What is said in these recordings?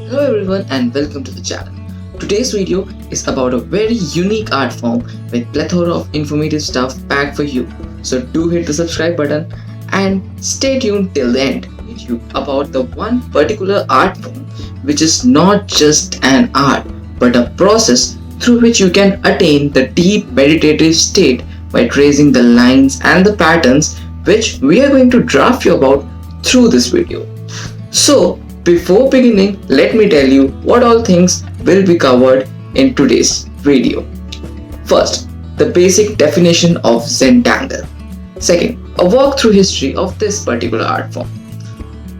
Hello everyone and welcome to the channel. Today's video is about a very unique art form with plethora of informative stuff packed for you. So do hit the subscribe button and stay tuned till the end. Teach you about the one particular art form which is not just an art but a process through which you can attain the deep meditative state by tracing the lines and the patterns which we are going to draft you about through this video. So, before beginning, let me tell you what all things will be covered in today's video. First, the basic definition of Zentangle. Second, a walk through history of this particular art form.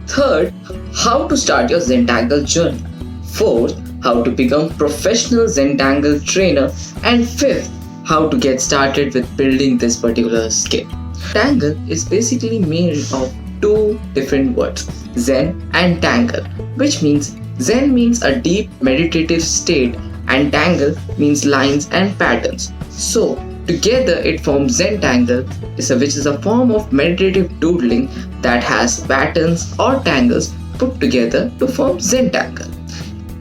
Third, how to start your Zentangle journey. Fourth, how to become professional Zentangle trainer. And fifth, how to get started with building this particular skill. Tangle is basically made of two different words, Zen and Tangle, which means Zen means a deep meditative state and Tangle means lines and patterns. So together it forms Zentangle, which is a form of meditative doodling that has patterns or tangles put together to form Zentangle.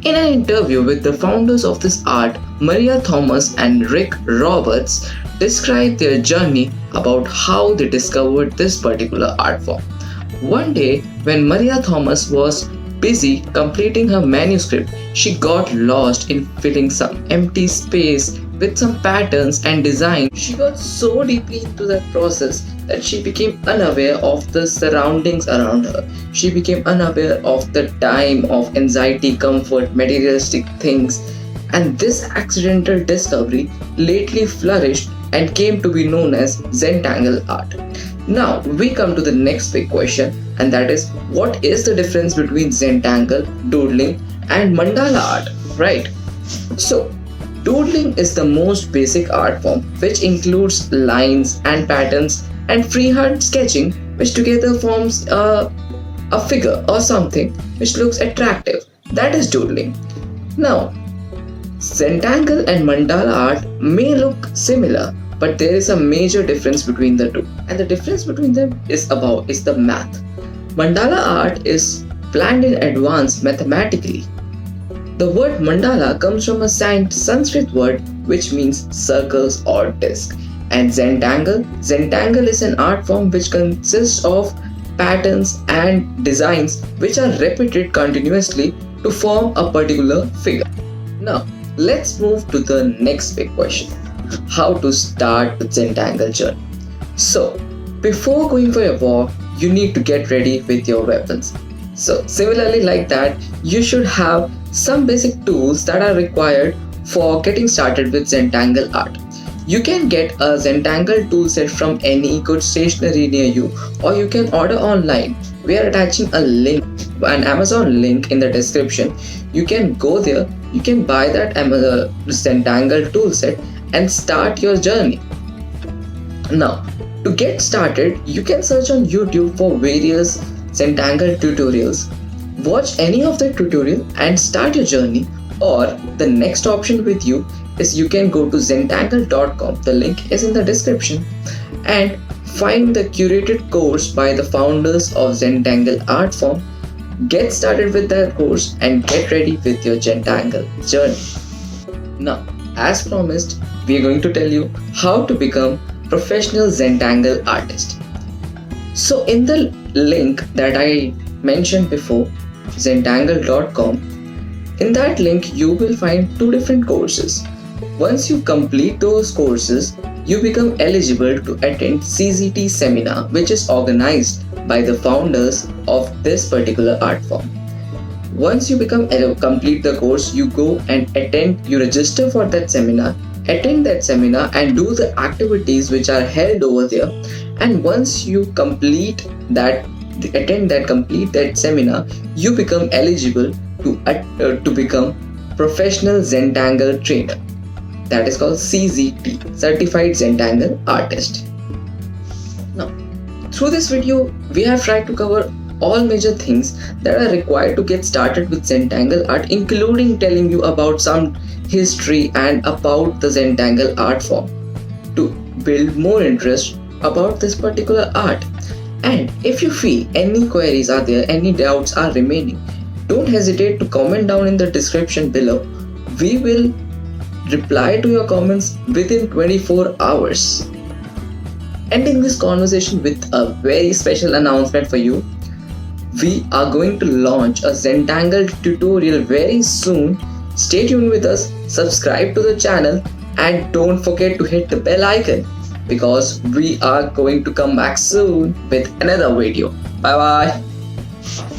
In an interview with the founders of this art, Maria Thomas and Rick Roberts described their journey about how they discovered this particular art form. One day, when Maria Thomas was busy completing her manuscript, she got lost in filling some empty space with some patterns and designs. She got so deeply into that process that she became unaware of the surroundings around her. She became unaware of the time, of anxiety, comfort, materialistic things. And this accidental discovery lately flourished and came to be known as Zentangle Art. Now we come to the next big question, and that is, what is the difference between Zentangle, doodling and Mandala art, right? So doodling is the most basic art form which includes lines and patterns and freehand sketching which together forms a figure or something which looks attractive. That is doodling. Now Zentangle and Mandala art may look similar, but there is a major difference between the two, and the difference between them is the math. Mandala art is planned in advance mathematically. The word mandala comes from a Sanskrit word which means circles or disc, and Zentangle is an art form which consists of patterns and designs which are repeated continuously to form a particular figure. Now let's move to the next big question: how to start the Zentangle journey. So, before going for a walk, you need to get ready with your weapons. So, similarly, like that, you should have some basic tools that are required for getting started with Zentangle art. You can get a Zentangle tool set from any good stationery near you, or you can order online. We are attaching a link, an Amazon link in the description. You can go there, you can buy that Zentangle tool set and start your journey. Now, to get started, you can search on YouTube for various Zentangle tutorials. Watch any of the tutorial and start your journey, or the next option with you is you can go to zentangle.com. The link is in the description, and find the curated course by the founders of Zentangle art form. Get started with that course and get ready with your Zentangle journey. Now, as promised, we are going to tell you how to become professional Zentangle artist. So in the link that I mentioned before, zentangle.com, in that link you will find two different courses. Once you complete those courses, you become eligible to attend CZT seminar, which is organized by the founders of this particular art form. Once you complete the course, you go and you register for that seminar, attend that seminar and do the activities which are held over there. And once you complete that seminar, you become eligible to become professional Zentangle trainer. That is called CZT, Certified Zentangle Artist. Now, through this video, we have tried to cover all major things that are required to get started with Zentangle art, including telling you about some history and about the Zentangle art form to build more interest about this particular art. And if you feel any queries are there, any doubts are remaining, don't hesitate to comment down in the description below. We will reply to your comments within 24 hours. Ending this conversation with a very special announcement for you. We are going to launch a Zentangle tutorial very soon. Stay tuned with us, subscribe to the channel, and don't forget to hit the bell icon because we are going to come back soon with another video. Bye bye.